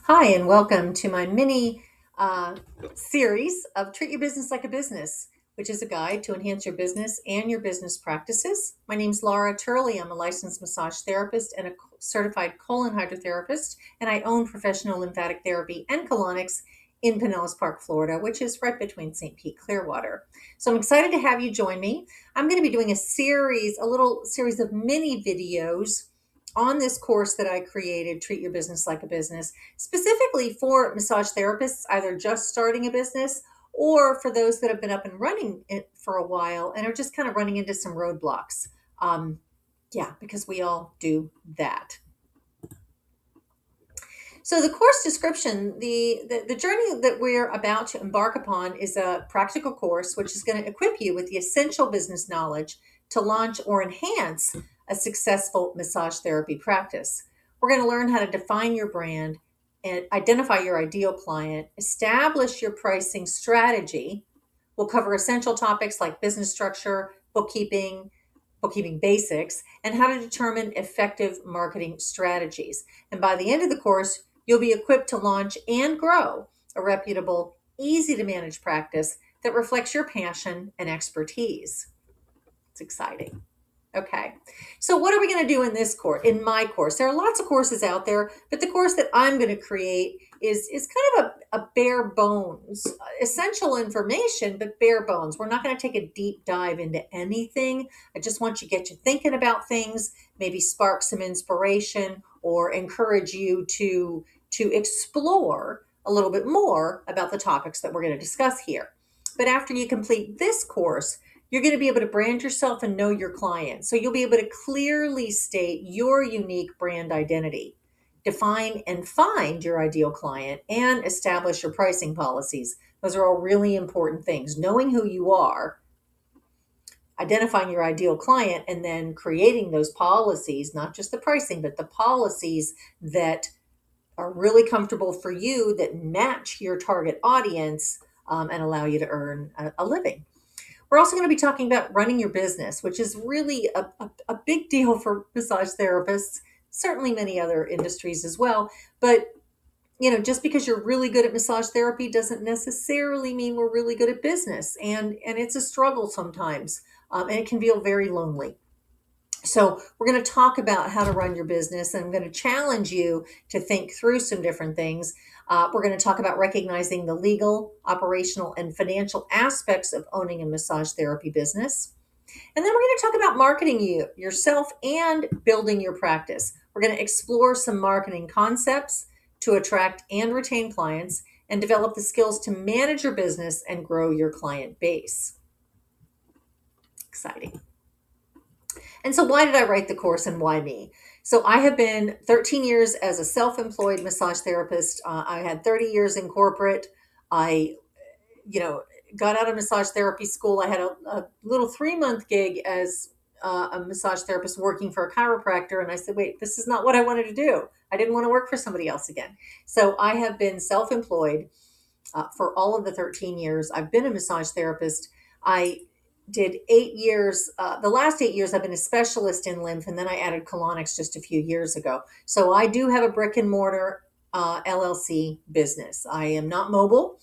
Hi, and welcome to my mini uh, series of Treat Your Business Like a Business, which is a guide to enhance your business and your business practices. My name's Laura Turley. I'm a licensed massage therapist and a certified colon hydrotherapist, and I own professional lymphatic therapy and colonics in Pinellas Park, Florida, which is right between St. Pete, Clearwater. So I'm excited to have you join me. I'm going to be doing a little series of mini videos on this course that I created, Treat Your Business Like a Business, specifically for massage therapists, either just starting a business or for those that have been up and running it for a while and are just kind of running into some roadblocks. Um, yeah, because we all do that. So the course description, the journey that we're about to embark upon is a practical course which is going to equip you with the essential business knowledge to launch or enhance a successful massage therapy practice. We're going to learn how to define your brand and identify your ideal client, establish your pricing strategy. We'll cover essential topics like business structure, bookkeeping basics, and how to determine effective marketing strategies. And by the end of the course, you'll be equipped to launch and grow a reputable, easy to manage practice that reflects your passion and expertise. It's exciting. Okay. So what are we going to do in this course? In my course, there are lots of courses out there, but the course that I'm going to create is kind of a bare bones, essential information, but bare bones. We're not going to take a deep dive into anything. I just want you to get you thinking about things, maybe spark some inspiration or encourage you to explore a little bit more about the topics that we're going to discuss here. But after you complete this course, you're going to be able to brand yourself and know your client. So you'll be able to clearly state your unique brand identity, define and find your ideal client, and establish your pricing policies. Those are all really important things. Knowing who you are, identifying your ideal client, and then creating those policies, not just the pricing, but the policies that are really comfortable for you, that match your target audience, and allow you to earn a living. We're also going to be talking about running your business, which is really a big deal for massage therapists, certainly many other industries as well. But, just because you're really good at massage therapy doesn't necessarily mean we're really good at business. And it's a struggle sometimes, and it can feel very lonely. So we're going to talk about how to run your business, and I'm going to challenge you to think through some different things. We're going to talk about recognizing the legal, operational, and financial aspects of owning a massage therapy business. And then we're going to talk about marketing yourself and building your practice. We're going to explore some marketing concepts to attract and retain clients and develop the skills to manage your business and grow your client base. Exciting. And so why did I write the course and why me? So I have been 13 years as a self-employed massage therapist. I had 30 years in corporate. I, got out of massage therapy school. I had a little 3-month gig as a massage therapist working for a chiropractor. And I said, wait, this is not what I wanted to do. I didn't want to work for somebody else again. So I have been self-employed for all of the 13 years. I've been a massage therapist. I did 8 years. The last 8 years, I've been a specialist in lymph, and then I added colonics just a few years ago. So I do have a brick and mortar LLC business. I am not mobile.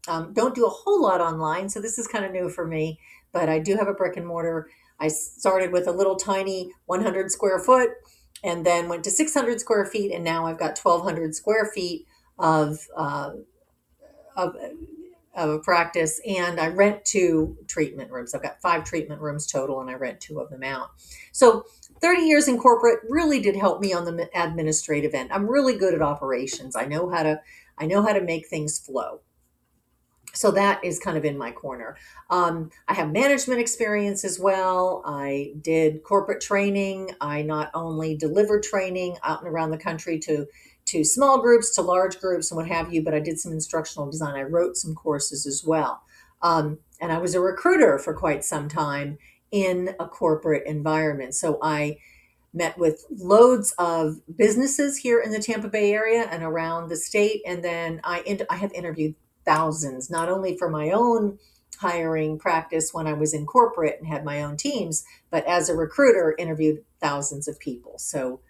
Don't do a whole lot online, so this is kind of new for me. But I do have a brick and mortar. I started with a little tiny 100 square foot, and then went to 600 square feet, and now I've got 1,200 square feet of of of a practice, and I rent 2 treatment rooms. I've got 5 treatment rooms total, and I rent 2 of them out. So 30 years in corporate really did help me on the administrative end. I'm really good at operations. I know how to make things flow. So that is kind of in my corner. I have management experience as well. I did corporate training. I not only delivered training out and around the country to small groups, to large groups, and what have you, but I did some instructional design. I wrote some courses as well. And I was a recruiter for quite some time in a corporate environment. So I met with loads of businesses here in the Tampa Bay area and around the state. And then I have interviewed thousands, not only for my own hiring practice when I was in corporate and had my own teams, but as a recruiter, interviewed thousands of people. So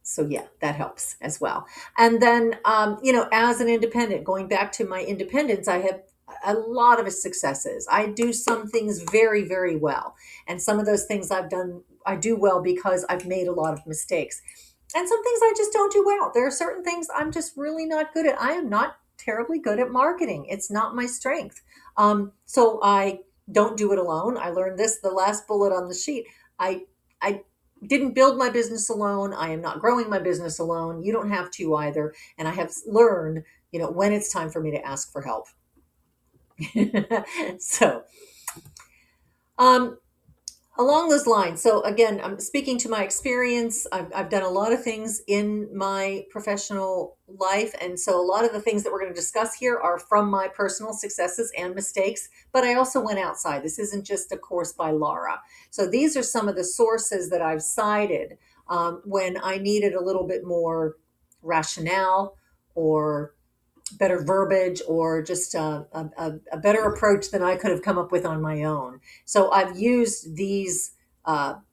So yeah, that helps as well. And then, as an independent, going back to my independence, I have a lot of successes. I do some things very, very well. And some of those things I do well because I've made a lot of mistakes. And some things I just don't do well. There are certain things I'm just really not good at. I am not terribly good at marketing. It's not my strength. So I don't do it alone. I learned this, the last bullet on the sheet. I didn't build my business alone. I am not growing my business alone. You don't have to either. And I have learned, when it's time for me to ask for help. So, um, along those lines, so again, I'm speaking to my experience. I've done a lot of things in my professional life. And so a lot of the things that we're going to discuss here are from my personal successes and mistakes, but I also went outside. This isn't just a course by Laura. So these are some of the sources that I've cited when I needed a little bit more rationale or better verbiage or just a better approach than I could have come up with on my own. So I've used these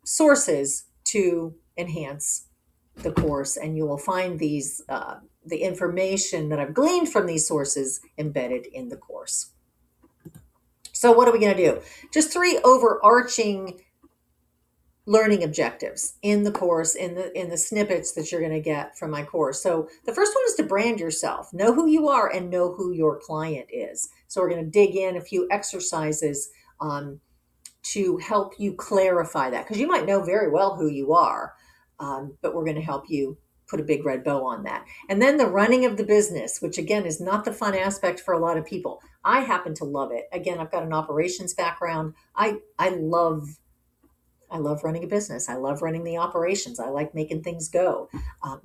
sources to enhance the course, and you will find the information that I've gleaned from these sources embedded in the course. So what are we going to do? Just three overarching learning objectives in the course, in the snippets that you're going to get from my course. So the first one is to brand yourself, know who you are and know who your client is. So we're going to dig in a few exercises to help you clarify that, because you might know very well who you are, but we're going to help you put a big red bow on that. And then the running of the business, which again is not the fun aspect for a lot of people. I happen to love it. Again, I've got an operations background. I love running a business. I love running the operations. I like making things go.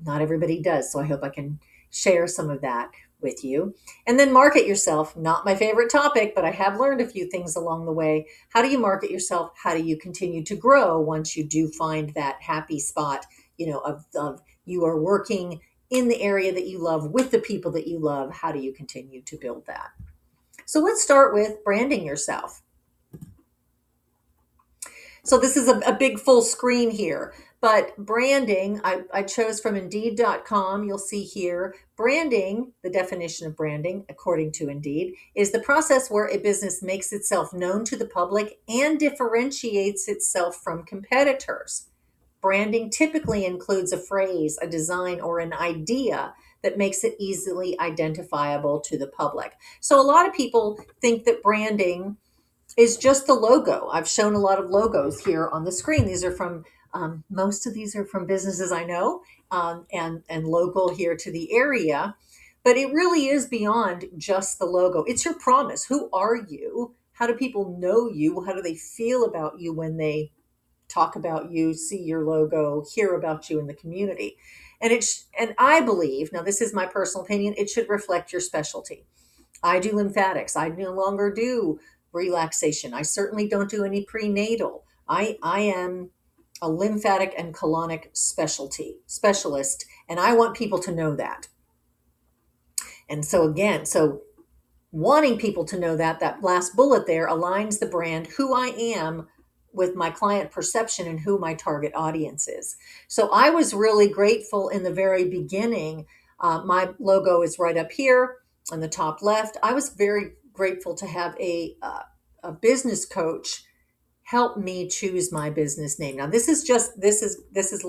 Not everybody does. So I hope I can share some of that with you. And then market yourself. Not my favorite topic, but I have learned a few things along the way. How do you market yourself? How do you continue to grow once you do find that happy spot, of you are working in the area that you love with the people that you love? How do you continue to build that? So let's start with branding yourself. So this is a big full screen here, but branding, I chose from Indeed.com. You'll see here, branding, the definition of branding, according to Indeed, is the process where a business makes itself known to the public and differentiates itself from competitors. Branding typically includes a phrase, a design, or an idea that makes it easily identifiable to the public. So a lot of people think that branding is just the logo. I've shown a lot of logos here on the screen. These are from most of these are from businesses I know, and local here to the area. But it really is beyond just the logo. It's your promise. Who are you? How do people know you? How do they feel about you when they talk about you, see your logo, hear about you in the community? And I believe, now this is my personal opinion, it should reflect your specialty. I do lymphatics. I no longer do relaxation. I certainly don't do any prenatal. I am a lymphatic and colonic specialist, and I want people to know that. And so again, wanting people to know that last bullet there aligns the brand, who I am, with my client perception and who my target audience is. So I was really grateful in the very beginning. My logo is right up here on the top left. I was very grateful to have a business coach help me choose my business name. Now this is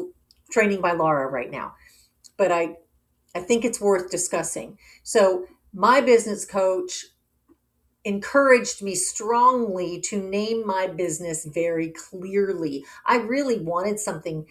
training by Laura right now, but I think it's worth discussing. So my business coach encouraged me strongly to name my business very clearly. I really wanted something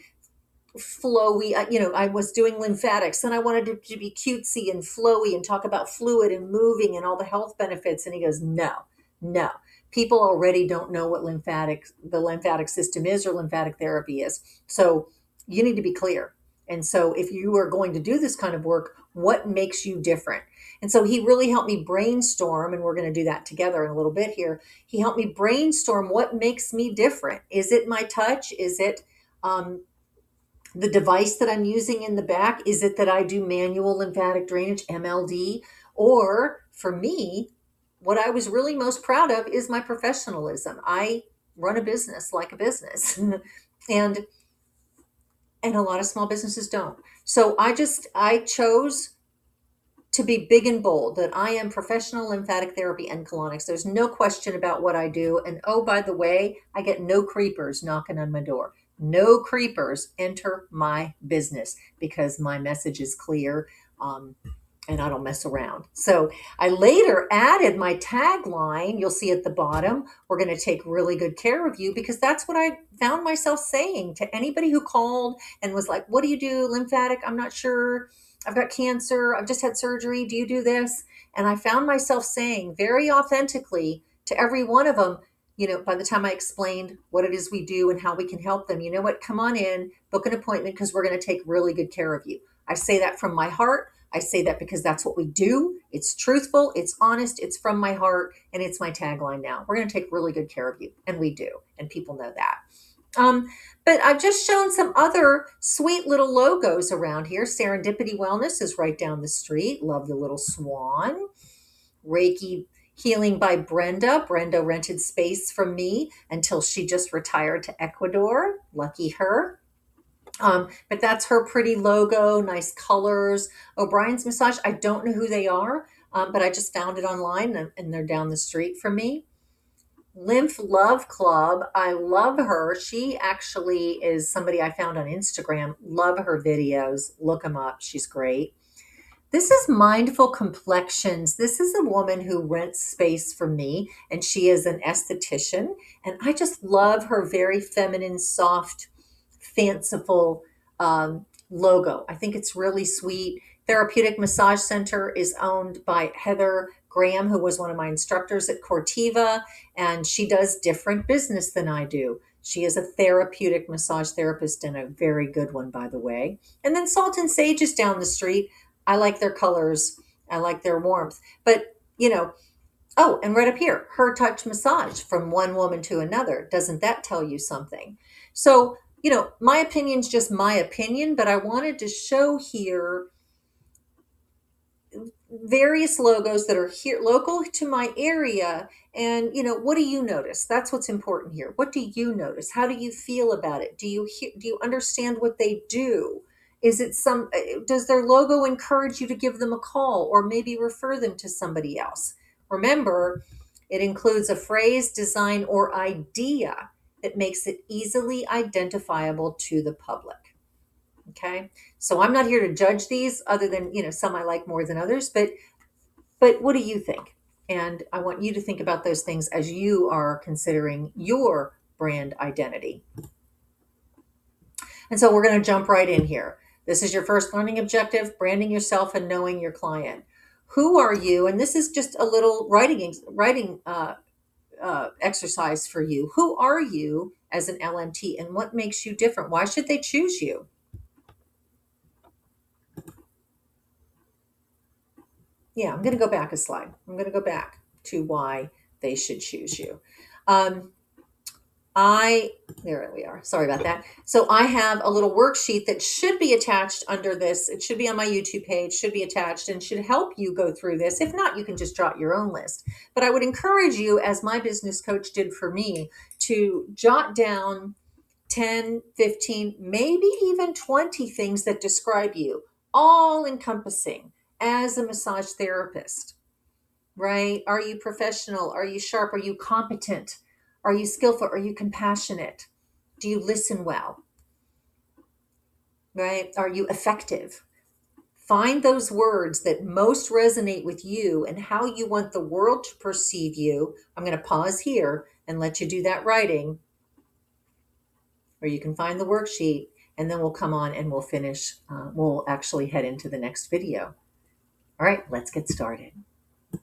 flowy. I was doing lymphatics and I wanted it to be cutesy and flowy and talk about fluid and moving and all the health benefits. And he goes, no. People already don't know what the lymphatic system is or lymphatic therapy is. So you need to be clear. And so if you are going to do this kind of work, what makes you different? And so he really helped me brainstorm, and we're going to do that together in a little bit here. He helped me brainstorm what makes me different. Is it my touch? Is it the device that I'm using in the back? Is it that I do manual lymphatic drainage, MLD? Or for me, what I was really most proud of is my professionalism. I run a business like a business. and a lot of small businesses don't. So I chose to be big and bold that I am professional lymphatic therapy and colonics. There's no question about what I do. And oh, by the way, I get no creepers knocking on my door. No creepers enter my business because my message is clear. And I don't mess around. So I later added my tagline. You'll see at the bottom, we're going to take really good care of you, because that's what I found myself saying to anybody who called and was like, what do you do? Lymphatic? I'm not sure. I've got cancer. I've just had surgery. Do you do this? And I found myself saying very authentically to every one of them, by the time I explained what it is we do and how we can help them, you know what, come on in, book an appointment, because we're going to take really good care of you. I say that from my heart. I say that because that's what we do. It's truthful, it's honest, it's from my heart, and it's my tagline now. We're going to take really good care of you, and we do, and people know that. But I've just shown some other sweet little logos around here. Serendipity Wellness is right down the street. Love the little swan. Reiki Healing by Brenda. Brenda rented space from me until she just retired to Ecuador. Lucky her. But that's her pretty logo, nice colors. O'Brien's Massage, I don't know who they are, but I just found it online, and they're down the street from me. Lymph Love Club, I love her. She actually is somebody I found on Instagram. Love her videos. Look them up. She's great. This is Mindful Complexions. This is a woman who rents space from me, and she is an esthetician. And I just love her very feminine, soft, fanciful logo. I think it's really sweet. Therapeutic Massage Center is owned by Heather Graham, who was one of my instructors at Cortiva, and she does different business than I do. She is a therapeutic massage therapist, and a very good one, by the way. And then Salt and Sage is down the street. I like their colors. I like their warmth. But, oh, and right up here, Her Touch Massage, from one woman to another. Doesn't that tell you something? So, my opinion's just my opinion, but I wanted to show here various logos that are here local to my area. And what do you notice? That's what's important here. What do you notice? How do you feel about it? Do you understand what they do? Is it does their logo encourage you to give them a call, or maybe refer them to somebody else? Remember, it includes a phrase, design, or idea that makes it easily identifiable to the public. Okay, so I'm not here to judge these, other than some I like more than others. But what do you think? And I want you to think about those things as you are considering your brand identity. And so we're going to jump right in here. This is your first learning objective: branding yourself and knowing your client. Who are you? And this is just a little writing exercise for you. Who are you as an LMT, and what makes you different? Why should they choose you? Yeah, I'm going to go back a slide. I'm going to go back to why they should choose you. There we are. Sorry about that. So I have a little worksheet that should be attached under this. It should be on my YouTube page, should be attached, and should help you go through this. If not, you can just jot your own list. But I would encourage you, as my business coach did for me, to jot down 10, 15, maybe even 20 things that describe you, all encompassing as a massage therapist, right? Are you professional? Are you sharp? Are you competent? Are you skillful? Are you compassionate? Do you listen well? Right? Are you effective? Find those words that most resonate with you and how you want the world to perceive you. I'm going to pause here and let you do that writing, or you can find the worksheet, and then we'll come on and we'll finish. We'll actually head into the next video. All right, let's get started.